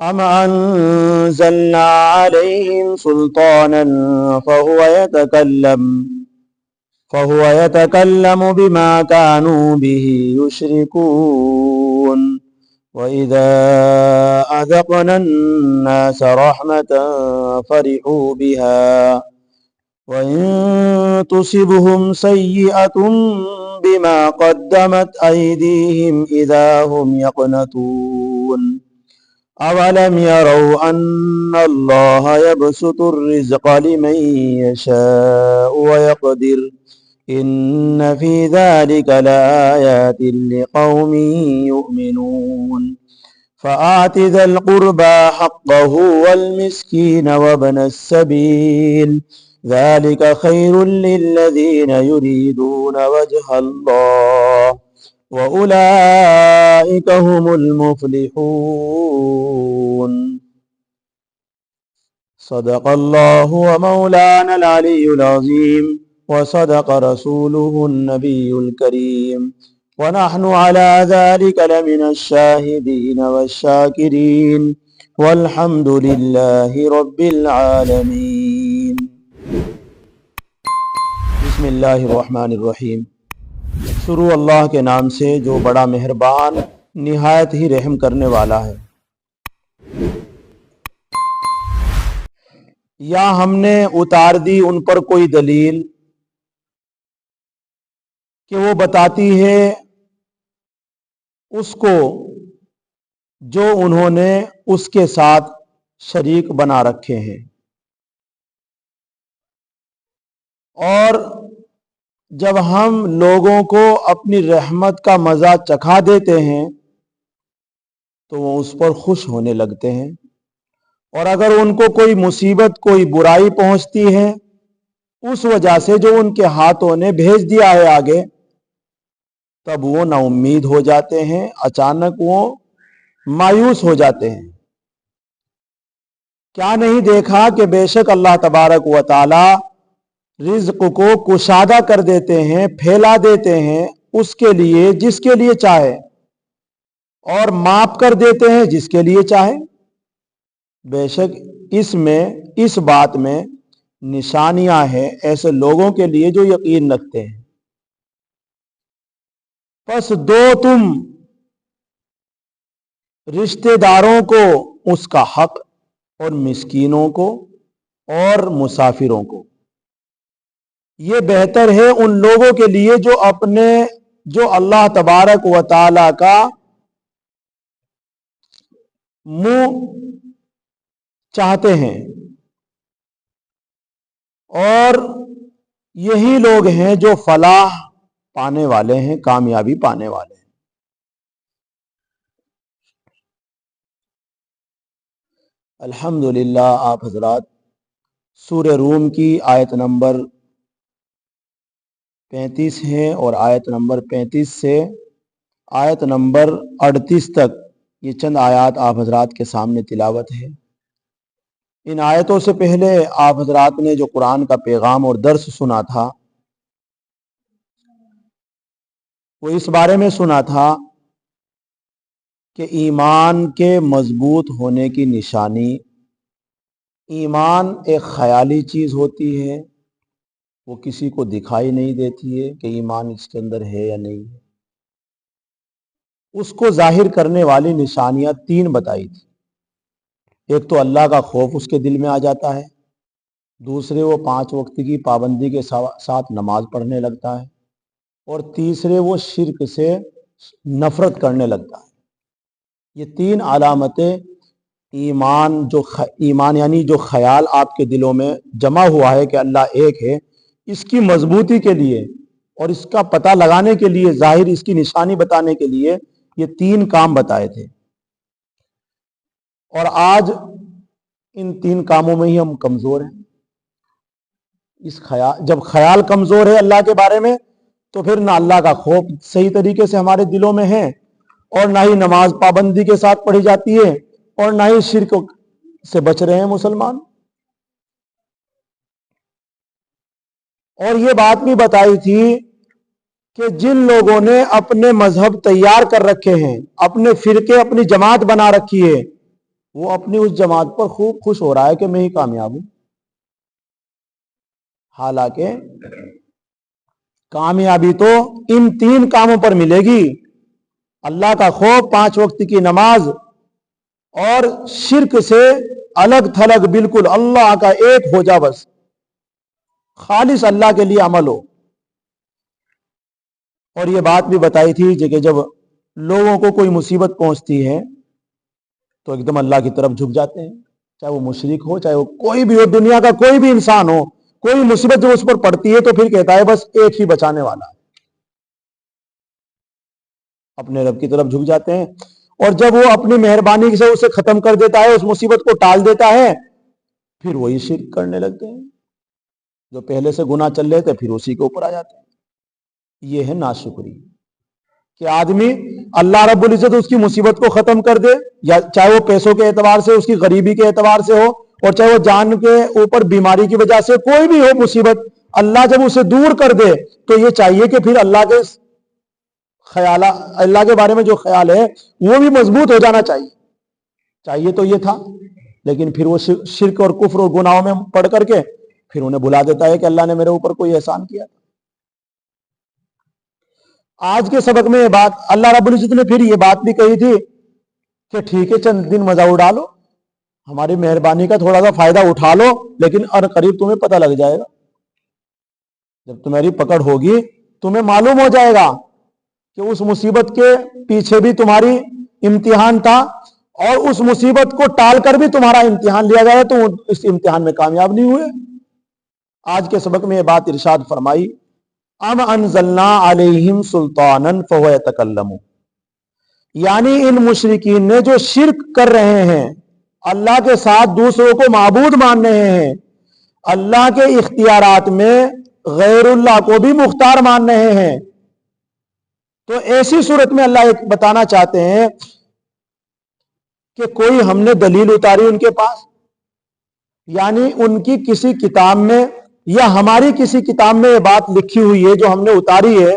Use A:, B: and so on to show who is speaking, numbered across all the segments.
A: أم أنزلنا عليهم سلطانا فهو يتكلم بما كانوا به يشركون وإذا أذقنا الناس رحمة فرحوا بها وإن تصبهم سيئة بما قدمت أيديهم إذا هم يقنطون أولم يروا أن الله يبسط الرزق لمن يشاء ويقدر إن في ذلك لآيات لقوم يؤمنون فآت ذا القربى حقه والمسكين وابن السبيل ذلك خير للذين يريدون وجه الله وأولئك هم المفلحون صدق الله ومولانا العلي العظيم وصدق رسوله النبي الكريم ونحن على ذلك لمن الشاهدين والشاكرين والحمد لله رب العالمين بسم اللہ الرحمن الرحیم۔ شروع اللہ کے نام سے جو بڑا مہربان نہایت ہی رحم کرنے والا ہے۔ یا ہم نے اتار دی ان پر کوئی دلیل کہ وہ بتاتی ہے اس کو جو انہوں نے اس کے ساتھ شریک بنا رکھے ہیں، اور جب ہم لوگوں کو اپنی رحمت کا مزہ چکھا دیتے ہیں تو وہ اس پر خوش ہونے لگتے ہیں، اور اگر ان کو کوئی مصیبت کوئی برائی پہنچتی ہے اس وجہ سے جو ان کے ہاتھوں نے بھیج دیا ہے آگے، تب وہ نا امید ہو جاتے ہیں، اچانک وہ مایوس ہو جاتے ہیں۔ کیا نہیں دیکھا کہ بے شک اللہ تبارک و تعالی رزق کو کشادہ کر دیتے ہیں، پھیلا دیتے ہیں اس کے لیے جس کے لیے چاہے، اور معاف کر دیتے ہیں جس کے لیے چاہے۔ بے شک اس بات میں نشانیاں ہیں ایسے لوگوں کے لیے جو یقین رکھتے ہیں۔ پس دو تم رشتہ داروں کو اس کا حق، اور مسکینوں کو اور مسافروں کو۔ یہ بہتر ہے ان لوگوں کے لیے جو اللہ تبارک و تعالی کا منہ چاہتے ہیں، اور یہی لوگ ہیں جو فلاح پانے والے ہیں، کامیابی پانے والے ہیں۔ الحمدللہ آپ حضرات سورہ روم کی آیت نمبر 35 ہیں، اور آیت نمبر 35 سے آیت نمبر 38 تک یہ چند آیات آپ حضرات کے سامنے تلاوت ہے۔ ان آیتوں سے پہلے آپ حضرات نے جو قرآن کا پیغام اور درس سنا تھا وہ اس بارے میں سنا تھا کہ ایمان کے مضبوط ہونے کی نشانی، ایمان ایک خیالی چیز ہوتی ہے، وہ کسی کو دکھائی نہیں دیتی ہے کہ ایمان اس کے اندر ہے یا نہیں ہے۔ اس کو ظاہر کرنے والی نشانیاں 3 بتائی تھی۔ ایک تو اللہ کا خوف اس کے دل میں آ جاتا ہے، دوسرے وہ 5 وقت کی پابندی کے ساتھ نماز پڑھنے لگتا ہے، اور تیسرے وہ شرک سے نفرت کرنے لگتا ہے۔ یہ 3 علامتیں ایمان یعنی جو خیال آپ کے دلوں میں جمع ہوا ہے کہ اللہ ایک ہے، اس کی مضبوطی کے لیے اور اس کا پتہ لگانے کے لیے، ظاہر اس کی نشانی بتانے کے لیے یہ 3 کام بتائے تھے۔ اور آج ان 3 کاموں میں ہی ہم کمزور ہیں۔ جب خیال کمزور ہے اللہ کے بارے میں تو پھر نہ اللہ کا خوف صحیح طریقے سے ہمارے دلوں میں ہے، اور نہ ہی نماز پابندی کے ساتھ پڑھی جاتی ہے، اور نہ ہی شرک سے بچ رہے ہیں مسلمان۔ اور یہ بات بھی بتائی تھی کہ جن لوگوں نے اپنے مذہب تیار کر رکھے ہیں، اپنے فرقے، اپنی جماعت بنا رکھی ہے، وہ اپنی اس جماعت پر خوب خوش ہو رہا ہے کہ میں ہی کامیاب ہوں، حالانکہ کامیابی تو ان 3 کاموں پر ملے گی: اللہ کا خوف، 5 وقت کی نماز، اور شرک سے الگ تھلگ بالکل اللہ کا ایک ہو جا، بس خالص اللہ کے لیے عمل ہو۔ اور یہ بات بھی بتائی تھی کہ جب لوگوں کو کوئی مصیبت پہنچتی ہے تو ایک دم اللہ کی طرف جھک جاتے ہیں، چاہے وہ مشرک ہو، چاہے وہ کوئی بھی ہو، دنیا کا کوئی بھی انسان ہو، کوئی مصیبت جب اس پر پڑتی ہے تو پھر کہتا ہے بس ایک ہی بچانے والا ہے، اپنے رب کی طرف جھک جاتے ہیں۔ اور جب وہ اپنی مہربانی سے اسے ختم کر دیتا ہے، اس مصیبت کو ٹال دیتا ہے، پھر وہی شرک کرنے لگتے ہیں، جو پہلے سے گناہ چل رہے تھے پھر اسی کے اوپر آ جاتے ہیں۔ یہ ہے ناشکری، کہ آدمی اللہ رب العزت اس کی مصیبت کو ختم کر دے، یا چاہے وہ پیسوں کے اعتبار سے، اس کی غریبی کے اعتبار سے ہو، اور چاہے وہ جان کے اوپر بیماری کی وجہ سے کوئی بھی ہو مصیبت، اللہ جب اسے دور کر دے تو یہ چاہیے کہ پھر اللہ کے خیال، اللہ کے بارے میں جو خیال ہے وہ بھی مضبوط ہو جانا چاہیے تو یہ تھا، لیکن پھر وہ شرک اور کفر اور گناہوں میں پڑ کر کے پھر انہیں بھلا دیتا ہے کہ اللہ نے میرے اوپر کوئی احسان کیا تھا۔ آج کے سبق میں یہ بات اللہ رب العزت نے پھر یہ بات بھی کہی تھی کہ ٹھیک ہے چند دن مزہ اڑا لو، ہماری مہربانی کا تھوڑا سا فائدہ اٹھا لو، لیکن قریب تمہیں پتہ لگ جائے گا، جب تمہاری پکڑ ہوگی تمہیں معلوم ہو جائے گا کہ اس مصیبت کے پیچھے بھی تمہاری امتحان تھا، اور اس مصیبت کو ٹال کر بھی تمہارا امتحان لیا گیا، تو اس امتحان میں کامیاب نہیں ہوئے۔ آج کے سبق میں یہ بات ارشاد فرمائی، ام انزلنا علیہم سلطانا فہو یتکلمون، یعنی ان مشرکین نے جو شرک کر رہے ہیں، اللہ کے ساتھ دوسروں کو معبود مان رہے ہیں، اللہ کے اختیارات میں غیر اللہ کو بھی مختار مان رہے ہیں، تو ایسی صورت میں اللہ ایک بتانا چاہتے ہیں کہ کوئی ہم نے دلیل اتاری ان کے پاس، یعنی ان کی کسی کتاب میں یا ہماری کسی کتاب میں یہ بات لکھی ہوئی ہے جو ہم نے اتاری ہے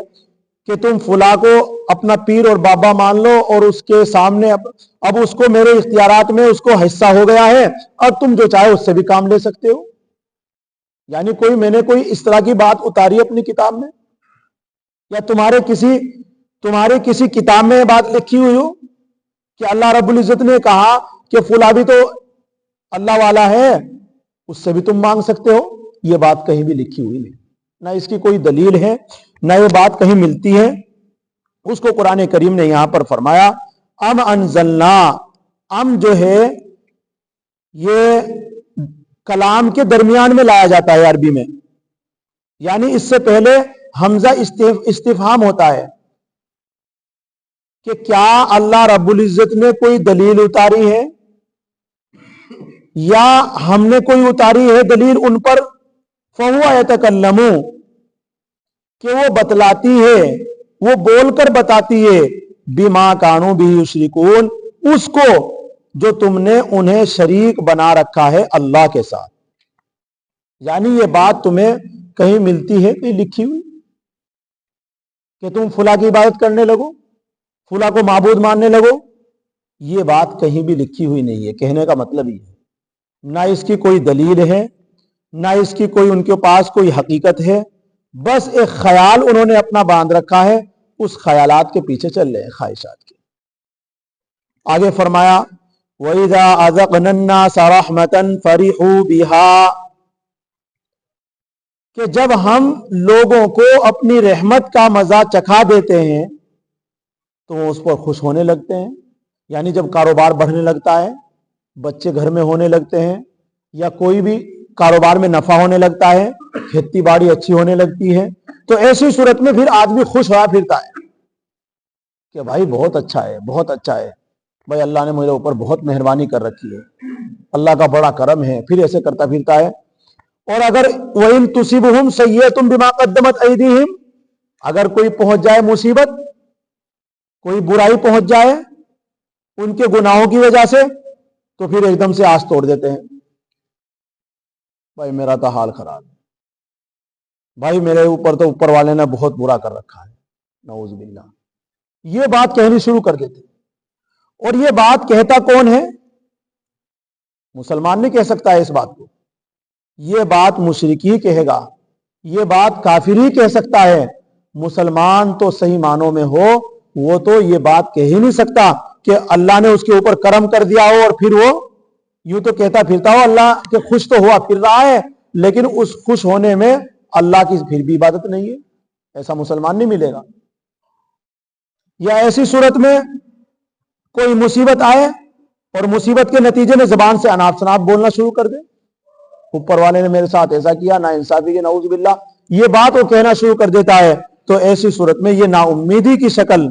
A: کہ تم فلاں کو اپنا پیر اور بابا مان لو، اور اس کے سامنے اب اس کو میرے اختیارات میں اس کو حصہ ہو گیا ہے، اور تم جو چاہے اس سے بھی کام لے سکتے ہو، یعنی میں نے کوئی اس طرح کی بات اتاری اپنی کتاب میں، یا تمہارے کسی کتاب میں یہ بات لکھی ہوئی ہو کہ اللہ رب العزت نے کہا کہ فلاں بھی تو اللہ والا ہے، اس سے بھی تم مانگ سکتے ہو، یہ بات کہیں بھی لکھی ہوئی نہیں، نہ اس کی کوئی دلیل ہے، نہ یہ بات کہیں ملتی ہے۔ اس کو قرآن کریم نے یہاں پر فرمایا ام انزلنا، ام جو ہے یہ کلام کے درمیان میں لایا جاتا ہے عربی میں، یعنی اس سے پہلے حمزہ استفہام ہوتا ہے کہ کیا اللہ رب العزت نے کوئی دلیل اتاری ہے، یا ہم نے کوئی اتاری ہے دلیل ان پر، فہو یتکلمون، کہ وہ بتلاتی ہے، وہ بول کر بتاتی ہے، بما کانوا بہ یشرکون، اس کو جو تم نے انہیں شریک بنا رکھا ہے اللہ کے ساتھ، یعنی یہ بات تمہیں کہیں ملتی ہے کہیں لکھی ہوئی کہ تم فلاں کی عبادت کرنے لگو، فلاں کو معبود ماننے لگو، یہ بات کہیں بھی لکھی ہوئی نہیں ہے۔ کہنے کا مطلب یہ ہے نہ اس کی کوئی دلیل ہے، نہ اس کی کوئی ان کے پاس کوئی حقیقت ہے، بس ایک خیال انہوں نے اپنا باندھ رکھا ہے، اس خیالات کے پیچھے چل رہے ہیں، خواہشات کے۔ آگے فرمایا وَإِذَا أَذَقْنَا النَّاسَ رَحْمَةً فَرِحُوا بِهَا، کہ جب ہم لوگوں کو اپنی رحمت کا مزہ چکھا دیتے ہیں تو وہ اس پر خوش ہونے لگتے ہیں، یعنی جب کاروبار بڑھنے لگتا ہے، بچے گھر میں ہونے لگتے ہیں، یا کوئی بھی کاروبار میں نفع ہونے لگتا ہے، کھیتی باڑی اچھی ہونے لگتی ہے، تو ایسی صورت میں پھر آدمی خوش ہوا پھرتا ہے کہ بھائی بہت اچھا ہے، بہت اچھا ہے، بھائی اللہ نے میرے اوپر بہت مہربانی کر رکھی ہے، اللہ کا بڑا کرم ہے، پھر ایسے کرتا پھرتا ہے۔ اور اگر وَإِن تُصِبْهُمْ سَيِّئَةٌ بِمَا قَدَّمَتْ أَيْدِيهِمْ، اگر کوئی پہنچ جائے مصیبت، کوئی برائی پہنچ جائے ان کے گناہوں کی وجہ سے، تو پھر ایک دم سے آس توڑ دیتے ہیں، بھائی میرا تو حال خراب ہے، بھائی میرے اوپر تو اوپر والے نے بہت برا کر رکھا ہے، نعوذ باللہ، یہ بات کہنی شروع کر دیتے۔ اور یہ بات کہتا کون ہے؟ مسلمان نہیں کہہ سکتا ہے اس بات کو، یہ بات مشرک ہی کہے گا، یہ بات کافر ہی کہہ سکتا ہے۔ مسلمان تو صحیح معنوں میں ہو وہ تو یہ بات کہہ ہی نہیں سکتا کہ اللہ نے اس کے اوپر کرم کر دیا ہو اور پھر وہ یوں تو کہتا پھرتا ہو اللہ کے خوش تو ہوا پھر رہا ہے، لیکن اس خوش ہونے میں اللہ کی پھر بھی عبادت نہیں ہے، ایسا مسلمان نہیں ملے گا۔ یا ایسی صورت میں کوئی مصیبت آئے اور مصیبت کے نتیجے میں زبان سے اناپ شناپ بولنا شروع کر دے، اوپر والے نے میرے ساتھ ایسا کیا، نا انصافی کے نعوذ باللہ، یہ بات وہ کہنا شروع کر دیتا ہے، تو ایسی صورت میں یہ نا امیدی کی شکل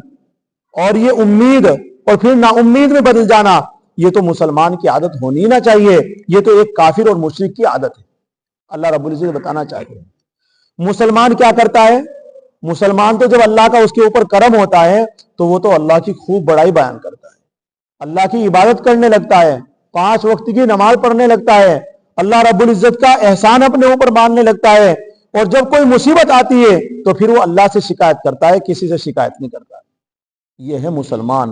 A: اور یہ امید اور پھر نا امید میں بدل جانا، یہ تو مسلمان کی عادت ہونی نہ چاہیے، یہ تو ایک کافر اور مشرک کی عادت ہے۔ اللہ رب العزت بتانا چاہتے ہیں مسلمان کیا کرتا ہے؟ مسلمان تو جب اللہ کا اس کے اوپر کرم ہوتا ہے تو وہ تو اللہ کی خوب بڑائی بیان کرتا ہے، اللہ کی عبادت کرنے لگتا ہے، 5 وقت کی نماز پڑھنے لگتا ہے، اللہ رب العزت کا احسان اپنے اوپر ماننے لگتا ہے، اور جب کوئی مصیبت آتی ہے تو پھر وہ اللہ سے شکایت کرتا ہے، کسی سے شکایت نہیں کرتا۔ یہ ہے مسلمان۔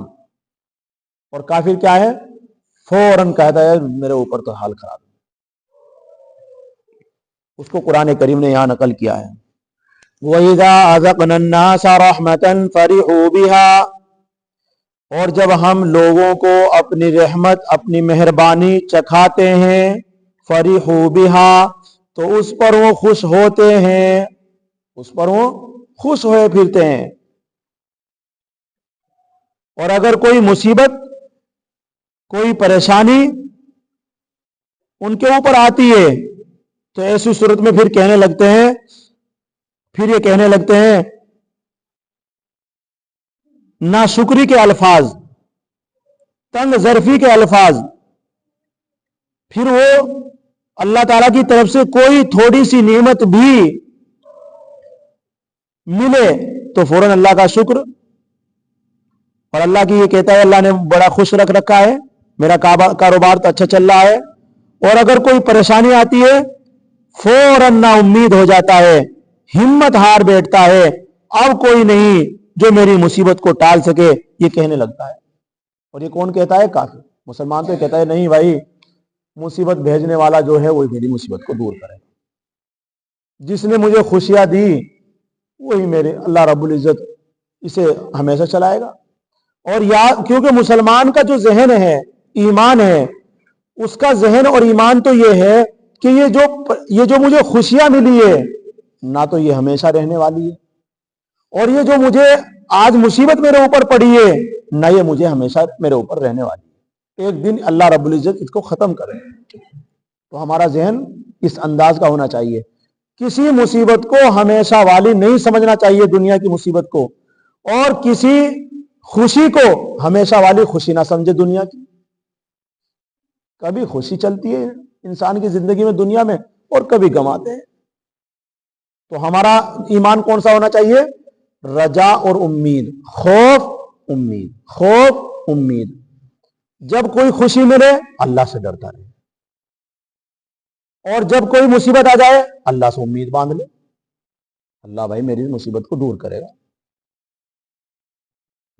A: اور کافر کیا ہے؟ فوراً کہتا ہے میرے اوپر تو حال خراب ہے۔ اس کو قرآن کریم نے یہاں نقل کیا ہے، وَإِذَا أَذَقْنَا النَّاسَ رَحْمَةً فَرِحُوا بِهَا، اور جب ہم لوگوں کو اپنی رحمت اپنی مہربانی چکھاتے ہیں، فَرِحُوا بِهَا، تو اس پر وہ خوش ہوتے ہیں، اس پر وہ خوش ہوئے پھرتے ہیں۔ اور اگر کوئی مصیبت کوئی پریشانی ان کے اوپر آتی ہے تو ایسی صورت میں پھر کہنے لگتے ہیں، پھر یہ کہنے لگتے ہیں ناشکری کے الفاظ، تنگ ظرفی کے الفاظ، پھر وہ اللہ تعالیٰ کی طرف سے کوئی تھوڑی سی نعمت بھی ملے تو فوراً اللہ کا شکر، اور اللہ کی یہ کہتا ہے اللہ نے بڑا خوش رکھ رکھا ہے، میرا کاروبار تو اچھا چل رہا ہے۔ اور اگر کوئی پریشانی آتی ہے فوراً نا امید ہو جاتا ہے، ہمت ہار بیٹھتا ہے، اب کوئی نہیں جو میری مصیبت کو ٹال سکے، یہ کہنے لگتا ہے۔ اور یہ کون کہتا ہے؟ کافر۔ مسلمان تو کہتا ہے نہیں بھائی، مصیبت بھیجنے والا جو ہے وہی میری مصیبت کو دور کرے، جس نے مجھے خوشیاں دی وہی میرے اللہ رب العزت اسے ہمیشہ چلائے گا۔ اور کیونکہ مسلمان کا جو ذہن ہے، ایمان ہے، اس کا ذہن اور ایمان تو یہ ہے کہ یہ جو مجھے خوشیاں ملی ہے نہ تو یہ ہمیشہ رہنے والی ہے، اور یہ جو مجھے آج مصیبت میرے اوپر پڑی ہے نہ یہ مجھے ہمیشہ میرے اوپر رہنے والی ہے، ایک دن اللہ رب العزت اس کو ختم کرے۔ تو ہمارا ذہن اس انداز کا ہونا چاہیے، کسی مصیبت کو ہمیشہ والی نہیں سمجھنا چاہیے دنیا کی مصیبت کو، اور کسی خوشی کو ہمیشہ والی خوشی نہ سمجھے دنیا کی۔ کبھی خوشی چلتی ہے انسان کی زندگی میں دنیا میں اور کبھی گنواتے ہیں۔ تو ہمارا ایمان کون سا ہونا چاہیے؟ رجا اور امید، خوف امید، خوف امید۔ جب کوئی خوشی ملے اللہ سے ڈرتا رہے، اور جب کوئی مصیبت آ جائے اللہ سے امید باندھ لے، اللہ بھائی میری مصیبت کو دور کرے گا۔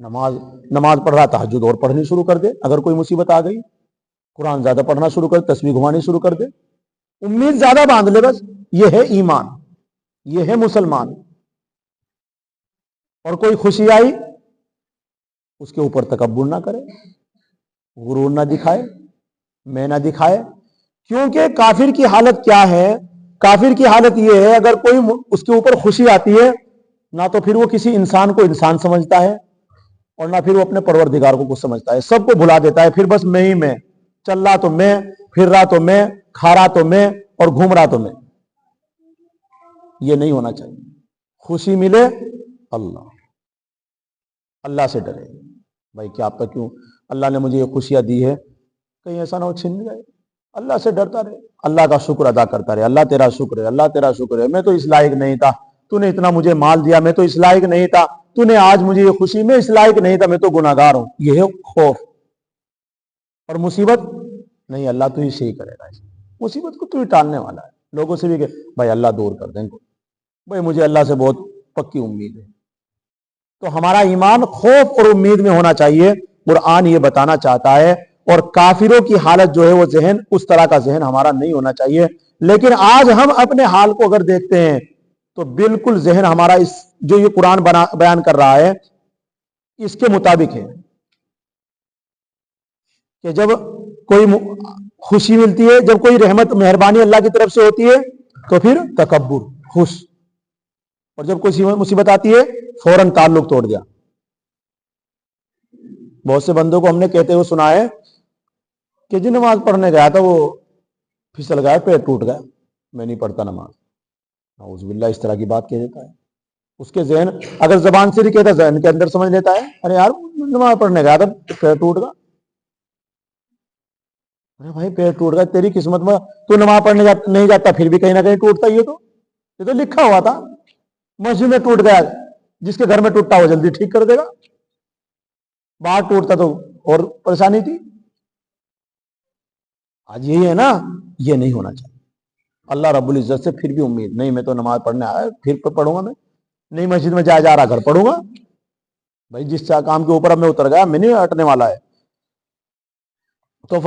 A: نماز پڑھ رہا تہجد اور پڑھنی شروع کر دے، اگر کوئی مصیبت آ گئی قرآن زیادہ پڑھنا شروع کر، تسبیح گھمانی شروع کر دے، امید زیادہ باندھ لے، بس یہ ہے ایمان، یہ ہے مسلمان۔ اور کوئی خوشی آئی اس کے اوپر تکبر نہ کرے، غرور نہ دکھائے، میں نہ دکھائے، کیونکہ کافر کی حالت کیا ہے؟ کافر کی حالت یہ ہے اگر کوئی اس کے اوپر خوشی آتی ہے نہ تو پھر وہ کسی انسان کو انسان سمجھتا ہے، اور نہ پھر وہ اپنے پروردگار کو کچھ سمجھتا ہے، سب کو بھلا دیتا ہے، پھر بس میں ہی میں، چل رہا تو میں، پھر رہا تو میں، کھا رہا تو میں، اور گھوم رہا تو میں۔ یہ نہیں ہونا چاہیے۔ خوشی ملے اللہ سے ڈرے، بھائی کیا آپ کیوں اللہ نے مجھے یہ خوشیاں دی ہے، کہیں ایسا نہ ہو چھن جائے، اللہ سے ڈرتا رہے، اللہ کا شکر ادا کرتا رہے، اللہ تیرا شکر ہے، اللہ تیرا شکر ہے، میں تو اس لائق نہیں تھا، تو نے اتنا مجھے مال دیا, میں تو اس لائق نہیں تھا, تو نے آج مجھے یہ خوشی, میں اس لائق نہیں تھا, میں تو گناہگار ہوں. یہ ہے خوف. اور مصیبت نہیں, اللہ تو ہی صحیح کرے گا, مصیبت کو تو ہی ٹالنے والا ہے. لوگوں سے بھی کہ بھائی اللہ دور کر دیں, بھائی مجھے اللہ سے بہت پکی امید ہے. تو ہمارا ایمان خوف اور امید میں ہونا چاہیے. قرآن یہ بتانا چاہتا ہے. اور کافروں کی حالت جو ہے وہ ذہن, اس طرح کا ذہن ہمارا نہیں ہونا چاہیے. لیکن آج ہم اپنے حال کو اگر دیکھتے ہیں تو بالکل ذہن ہمارا اس جو یہ قرآن بیان کر رہا ہے اس کے مطابق ہے کہ جب کوئی خوشی ملتی ہے, جب کوئی رحمت مہربانی اللہ کی طرف سے ہوتی ہے تو پھر تکبر, خوش. اور جب کوئی مصیبت آتی ہے فوراً تعلق توڑ دیا. بہت سے بندوں کو ہم نے کہتے ہوئے سنا ہے کہ جو نماز پڑھنے گیا تھا وہ پھسل گیا, پیر ٹوٹ گیا, میں نہیں پڑھتا نماز. نعوذ باللہ, اس طرح کی بات کہہ دیتا ہے. اس کے ذہن اگر زبان سے نہیں کہتا, ذہن کے اندر سمجھ لیتا ہے ارے یار نماز پڑھنے گیا تھا پیر ٹوٹ گیا. ارے بھائی پیر ٹوٹ گیا, تیری قسمت میں تو نماز پڑھنے نہیں جاتا, پھر بھی کہیں نہ کہیں ٹوٹتا. یہ تو لکھا ہوا تھا, مسجد میں ٹوٹ گیا, جس کے گھر میں ٹوٹتا وہ جلدی ٹھیک کر دے گا, باہر ٹوٹتا تو اور پریشانی تھی. آج یہی ہے نا, یہ نہیں ہونا چاہیے. اللہ رب العزت سے پھر بھی امید نہیں, میں تو نماز پڑھنے آیا, پھر پڑھوں گا, میں نہیں مسجد میں جا رہا گھر پڑھوں گا. بھائی جس کام کے اوپر اب میں اتر گیا, میں نہیں ہٹنے والا ہے. تو